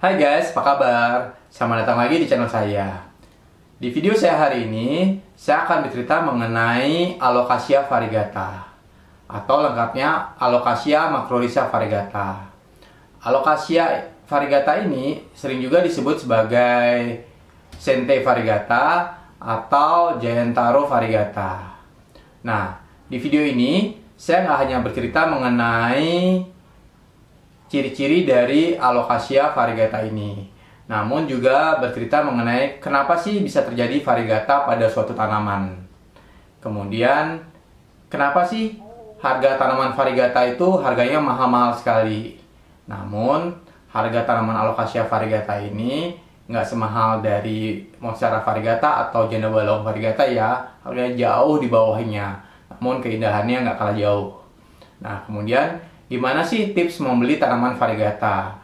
Hai guys, apa kabar? Selamat datang lagi di channel saya. Di video saya hari ini, saya akan bercerita mengenai Alocasia variegata atau lengkapnya Alocasia macrorhiza variegata. Alocasia variegata ini sering juga disebut sebagai Sente variegata atau Giantaro variegata. Nah, di video ini saya nggak hanya bercerita mengenai ciri-ciri dari Alocasia variegata ini, namun juga bercerita mengenai kenapa sih bisa terjadi variegata pada suatu tanaman. Kemudian, kenapa sih harga tanaman variegata itu harganya mahal-mahal sekali. Namun, harga tanaman Alocasia variegata ini nggak semahal dari Monstera variegata atau Janda Balong variegata ya, harganya jauh di bawahnya. Namun keindahannya nggak kalah jauh. Nah, kemudian gimana sih tips membeli tanaman variegata?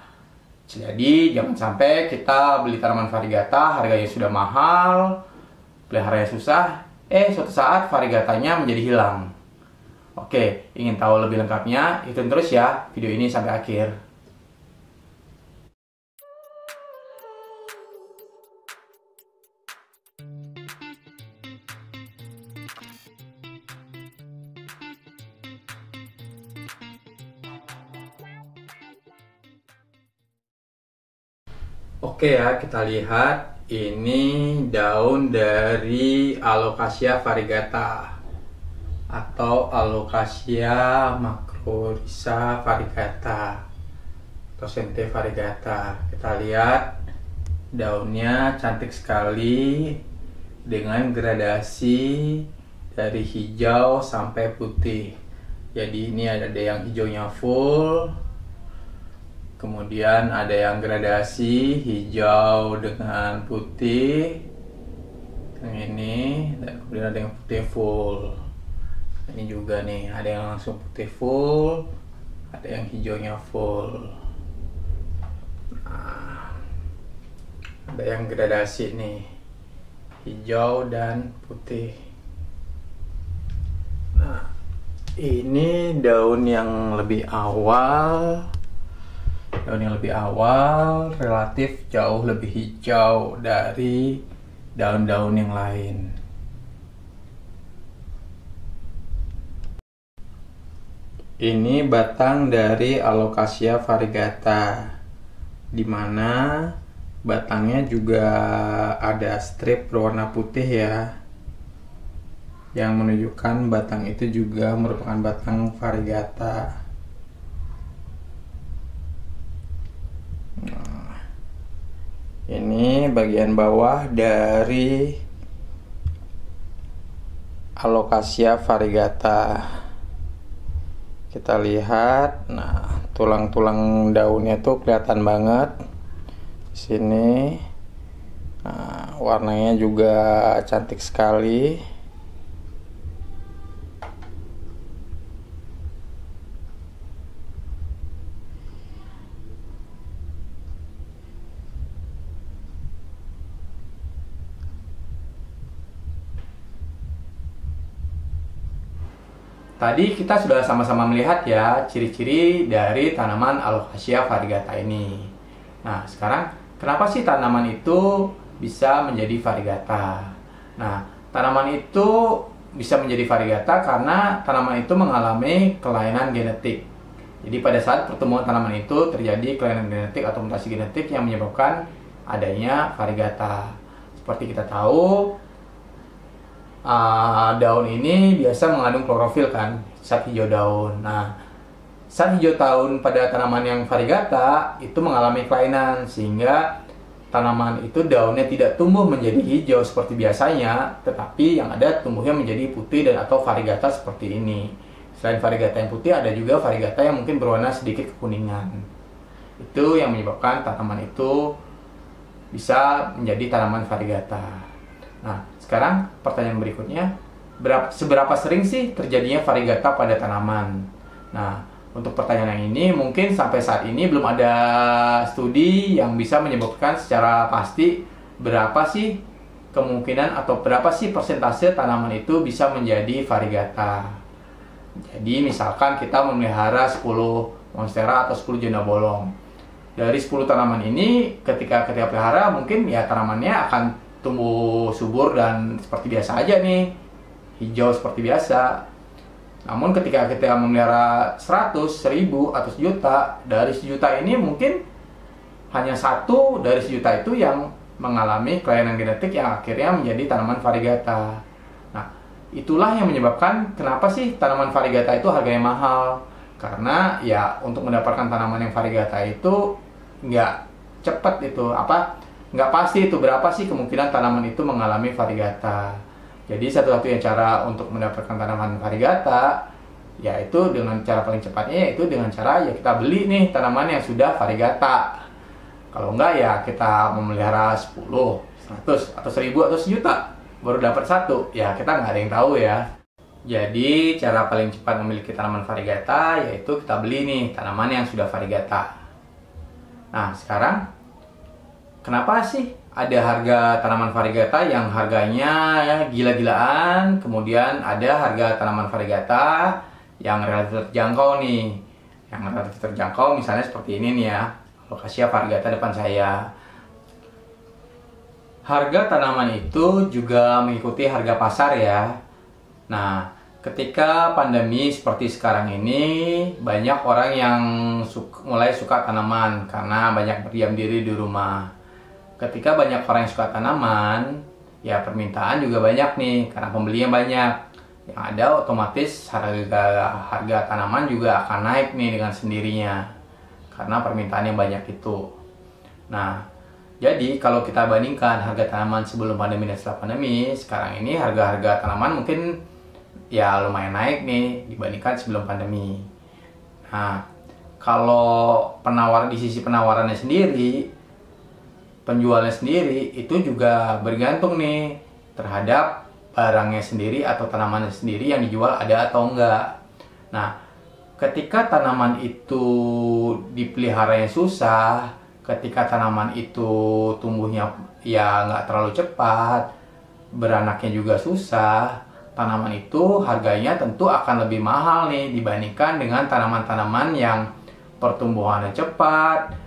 Jadi jangan sampai kita beli tanaman variegata harganya sudah mahal, peliharanya susah, suatu saat variegatanya menjadi hilang. Oke, ingin tahu lebih lengkapnya? Ikutin terus ya video ini sampai akhir. Oke ya, kita lihat ini daun dari Alocasia variegata atau Alocasia macrorhiza variegata atau Sente variegata. Kita lihat daunnya cantik sekali dengan gradasi dari hijau sampai putih. Jadi ini ada yang hijaunya full, kemudian ada yang gradasi hijau dengan putih, yang ini, dan kemudian ada yang putih full. Ini juga nih, ada yang langsung putih full, ada yang hijaunya full. Nah, ada yang gradasi nih, hijau dan putih. Nah, ini daun yang lebih awal. Daun yang lebih awal relatif jauh lebih hijau dari daun-daun yang lain. Ini batang dari Alocasia variegata, di mana batangnya juga ada strip berwarna putih ya, yang menunjukkan batang itu juga merupakan batang variegata. Ini bagian bawah dari Alocasia variegata. Kita lihat, nah tulang-tulang daunnya tuh kelihatan banget di sini. Nah, warnanya juga cantik sekali. Tadi kita sudah sama-sama melihat ya ciri-ciri dari tanaman Alocasia variegata ini. Nah, sekarang kenapa sih tanaman itu bisa menjadi variegata? Nah, tanaman itu bisa menjadi variegata karena tanaman itu mengalami kelainan genetik. Jadi pada saat pertemuan tanaman itu terjadi kelainan genetik atau mutasi genetik yang menyebabkan adanya variegata. Seperti kita tahu, daun ini biasa mengandung klorofil kan saat hijau daun. Nah, saat hijau daun pada tanaman yang variegata itu mengalami kelainan sehingga tanaman itu daunnya tidak tumbuh menjadi hijau seperti biasanya, tetapi yang ada tumbuhnya menjadi putih dan atau variegata seperti ini. Selain variegata yang putih, ada juga variegata yang mungkin berwarna sedikit kekuningan. Itu yang menyebabkan tanaman itu bisa menjadi tanaman variegata. Nah, sekarang pertanyaan berikutnya, seberapa sering sih terjadinya variegata pada tanaman? Nah, untuk pertanyaan yang ini mungkin sampai saat ini belum ada studi yang bisa menyebutkan secara pasti berapa sih kemungkinan atau berapa sih persentase tanaman itu bisa menjadi variegata. Jadi misalkan kita memelihara 10 monstera atau 10 janda bolong. dari 10 tanaman ini ketika kita pelihara mungkin ya tanamannya akan tumbuh subur dan seperti biasa aja nih, hijau seperti biasa. Namun ketika kita memelihara 100, 1000, atau 1.000.000, dari 1.000.000 ini mungkin hanya 1 dari 1.000.000 itu yang mengalami kelainan genetik yang akhirnya menjadi tanaman variegata. Nah, itulah yang menyebabkan kenapa sih tanaman variegata itu harganya mahal. Karena ya untuk mendapatkan tanaman yang variegata itu nggak cepet itu, nggak pasti itu berapa sih kemungkinan tanaman itu mengalami variegata. Jadi satu-satunya cara untuk mendapatkan tanaman variegata yaitu dengan cara paling cepatnya, yaitu dengan cara ya kita beli nih tanaman yang sudah variegata. Kalau enggak ya kita memelihara 10, 100, atau 1000, atau 1.000.000 baru dapat 1. Ya kita nggak ada yang tahu ya. Jadi cara paling cepat memiliki tanaman variegata yaitu kita beli nih tanaman yang sudah variegata. Nah sekarang kenapa sih ada harga tanaman variegata yang harganya ya gila-gilaan, kemudian ada harga tanaman variegata yang relatif terjangkau nih. Yang relatif terjangkau misalnya seperti ini nih ya, Alocasia variegata depan saya. Harga tanaman itu juga mengikuti harga pasar ya. Nah, ketika pandemi seperti sekarang ini, banyak orang yang mulai suka tanaman karena banyak berdiam diri di rumah. Ketika banyak orang yang suka tanaman, ya permintaan juga banyak nih karena pembelinya banyak. Yang ada otomatis harga tanaman juga akan naik nih dengan sendirinya karena permintaan yang banyak itu. Nah, jadi kalau kita bandingkan harga tanaman sebelum pandemi dan setelah pandemi, sekarang ini harga-harga tanaman mungkin ya lumayan naik nih dibandingkan sebelum pandemi. Nah, kalau di sisi penawarannya sendiri, penjualnya sendiri itu juga bergantung nih terhadap barangnya sendiri atau tanamannya sendiri yang dijual ada atau enggak. Nah, ketika tanaman itu dipeliharanya susah, ketika tanaman itu tumbuhnya ya nggak terlalu cepat, beranaknya juga susah, tanaman itu harganya tentu akan lebih mahal nih dibandingkan dengan tanaman-tanaman yang pertumbuhannya cepat.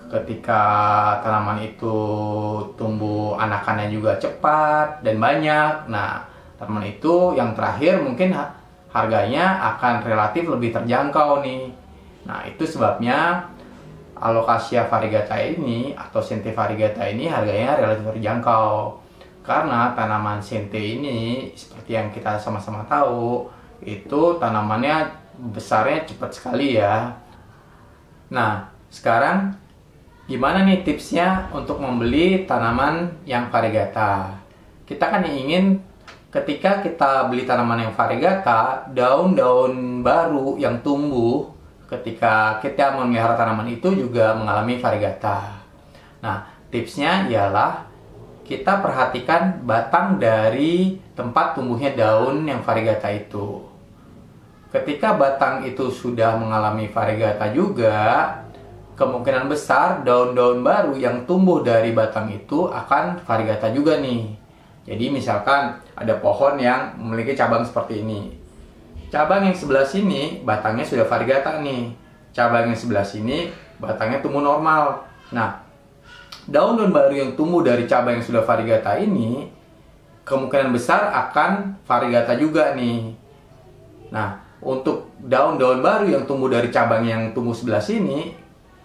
Ketika tanaman itu tumbuh anakannya juga cepat dan banyak. Nah, tanaman itu yang terakhir mungkin harganya akan relatif lebih terjangkau nih. Nah, itu sebabnya Alocasia variegata ini atau Sente variegata ini harganya relatif terjangkau. Karena tanaman Sente ini seperti yang kita sama-sama tahu, itu tanamannya besarnya cepat sekali ya. Nah, sekarang gimana nih tipsnya untuk membeli tanaman yang variegata? Kita kan ingin ketika kita beli tanaman yang variegata, daun-daun baru yang tumbuh ketika kita memelihara tanaman itu juga mengalami variegata. Nah, tipsnya ialah kita perhatikan batang dari tempat tumbuhnya daun yang variegata itu. Ketika batang itu sudah mengalami variegata juga, kemungkinan besar daun-daun baru yang tumbuh dari batang itu akan variegata juga nih. Jadi misalkan ada pohon yang memiliki cabang seperti ini. Cabang yang sebelah sini batangnya sudah variegata nih. Cabang yang sebelah sini batangnya tumbuh normal. Nah, daun-daun baru yang tumbuh dari cabang yang sudah variegata ini kemungkinan besar akan variegata juga nih. Nah, untuk daun-daun baru yang tumbuh dari cabang yang tumbuh sebelah sini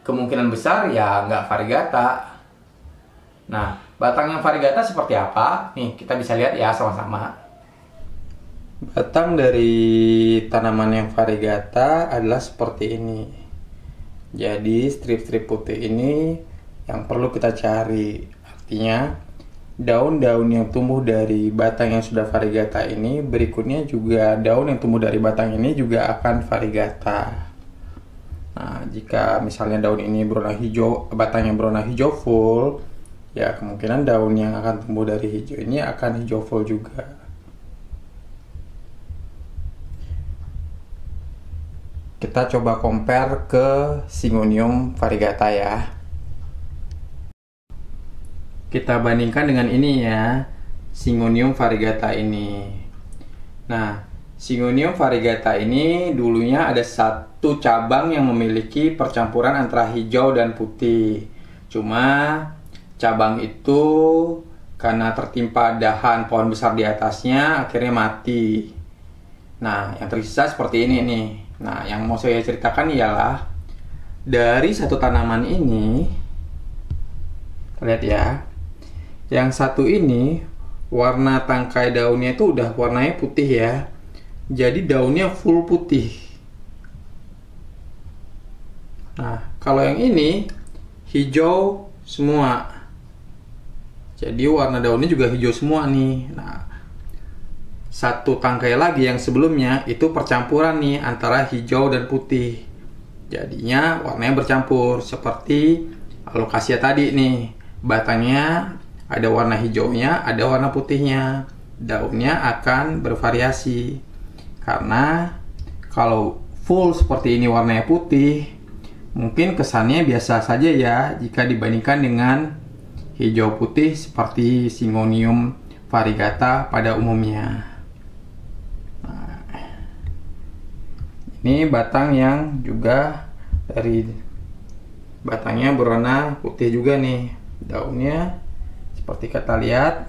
kemungkinan besar ya nggak variegata. Nah, batang yang variegata seperti apa? Nih, kita bisa lihat ya sama-sama. Batang dari tanaman yang variegata adalah seperti ini. Jadi, strip-strip putih ini yang perlu kita cari. Artinya, daun-daun yang tumbuh dari batang yang sudah variegata ini, berikutnya juga daun yang tumbuh dari batang ini juga akan variegata. Nah, jika misalnya daun ini berwarna hijau, batangnya berwarna hijau full, ya kemungkinan daun yang akan tumbuh dari hijau ini akan hijau full juga. Kita coba compare ke Syngonium variegata ya. Kita bandingkan dengan ini ya, Syngonium variegata ini. Nah, Syngonium variegata ini dulunya ada satu cabang yang memiliki percampuran antara hijau dan putih. Cuma cabang itu karena tertimpa dahan pohon besar di atasnya akhirnya mati. Nah, yang tersisa seperti ini nih. Nah, yang mau saya ceritakan ialah dari satu tanaman ini, lihat ya, yang satu ini warna tangkai daunnya itu udah warnanya putih ya. Jadi daunnya full putih. Nah, kalau yang ini hijau semua. Jadi warna daunnya juga hijau semua nih. Nah, satu tangkai lagi yang sebelumnya itu percampuran nih antara hijau dan putih. Jadinya warnanya bercampur seperti alocasia tadi nih. Batangnya ada warna hijaunya, ada warna putihnya. Daunnya akan bervariasi. Karena kalau full seperti ini warnanya putih, mungkin kesannya biasa saja ya jika dibandingkan dengan hijau putih seperti Syngonium variegata pada umumnya. Ini batang yang juga dari batangnya berwarna putih juga nih. Daunnya seperti kita lihat,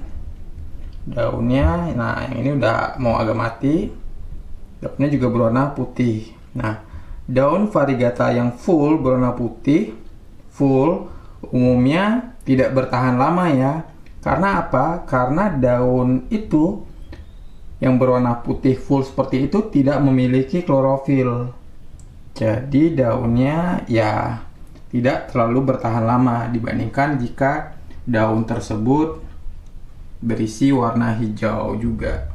daunnya, nah yang ini udah mau agak mati. Daunnya juga berwarna putih. Nah, daun variegata yang full berwarna putih, full, umumnya tidak bertahan lama ya. Karena apa? Karena daun itu yang berwarna putih full seperti itu tidak memiliki klorofil. Jadi daunnya ya tidak terlalu bertahan lama dibandingkan jika daun tersebut berisi warna hijau juga.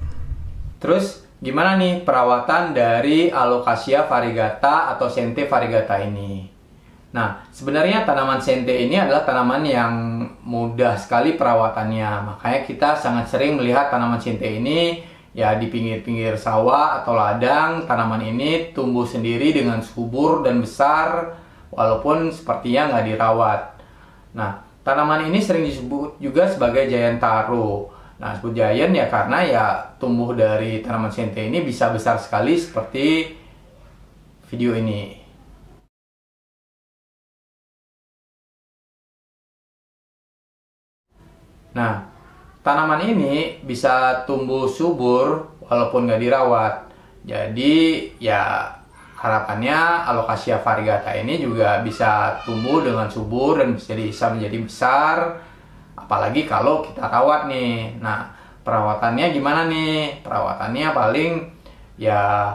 Terus gimana nih perawatan dari Alocasia variegata atau Sente variegata ini? Nah, sebenarnya tanaman Sente ini adalah tanaman yang mudah sekali perawatannya. Makanya kita sangat sering melihat tanaman Sente ini ya di pinggir-pinggir sawah atau ladang. Tanaman ini tumbuh sendiri dengan subur dan besar walaupun sepertinya nggak dirawat. Nah, tanaman ini sering disebut juga sebagai giant taro. Nah, disebut giant ya karena ya tumbuh dari tanaman Sente ini bisa besar sekali seperti video ini. Nah, tanaman ini bisa tumbuh subur walaupun nggak dirawat. Jadi ya harapannya Alocasia variegata ini juga bisa tumbuh dengan subur dan bisa menjadi besar. Apalagi kalau kita rawat nih. Nah, perawatannya gimana nih? Perawatannya paling ya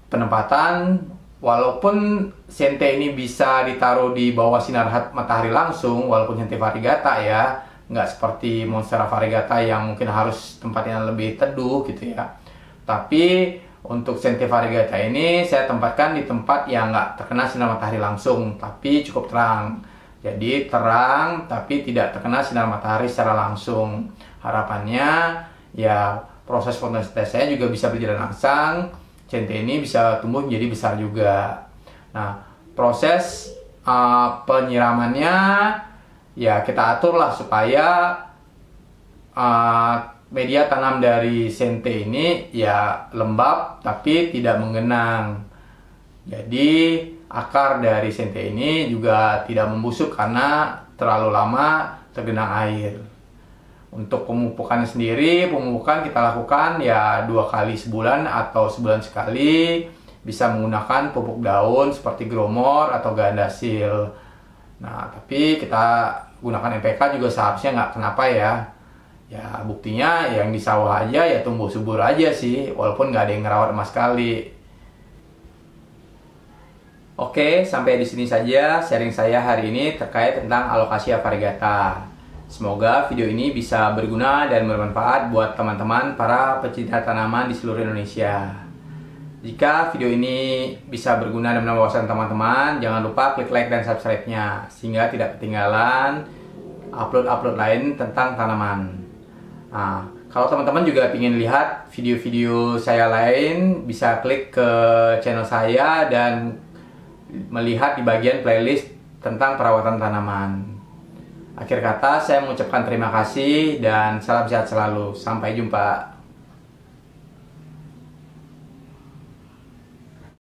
penempatan. Walaupun Sente ini bisa ditaruh di bawah sinar matahari langsung, walaupun Sente variegata ya, nggak seperti Monstera variegata yang mungkin harus tempat yang lebih teduh gitu ya. Tapi untuk Sente variegata ini saya tempatkan di tempat yang nggak terkena sinar matahari langsung, tapi cukup terang. Jadi terang tapi tidak terkena sinar matahari secara langsung. Harapannya ya proses fotosintesanya juga bisa berjalan langsang. Sente ini bisa tumbuh menjadi besar juga. Nah, proses penyiramannya ya kita atur lah supaya media tanam dari Sente ini ya lembab tapi tidak menggenang. Jadi akar dari Sente ini juga tidak membusuk karena terlalu lama tergenang air. Untuk pemupukan sendiri, pemupukan kita lakukan ya 2 kali sebulan atau sebulan sekali. Bisa menggunakan pupuk daun seperti Growmore atau Gandasil. Nah, tapi kita gunakan NPK juga seharusnya nggak kenapa ya. Ya buktinya yang di sawah aja ya tumbuh subur aja sih, walaupun nggak ada yang ngerawat sama sekali. Oke, sampai di sini saja sharing saya hari ini terkait tentang Alocasia variegata. Semoga video ini bisa berguna dan bermanfaat buat teman-teman para pecinta tanaman di seluruh Indonesia. Jika video ini bisa berguna dan menambah wawasan teman-teman, jangan lupa klik like dan subscribe-nya sehingga tidak ketinggalan upload-upload lain tentang tanaman. Nah, kalau teman-teman juga ingin lihat video-video saya lain, bisa klik ke channel saya dan melihat di bagian playlist tentang perawatan tanaman. Akhir kata, saya mengucapkan terima kasih dan salam sehat selalu. Sampai jumpa.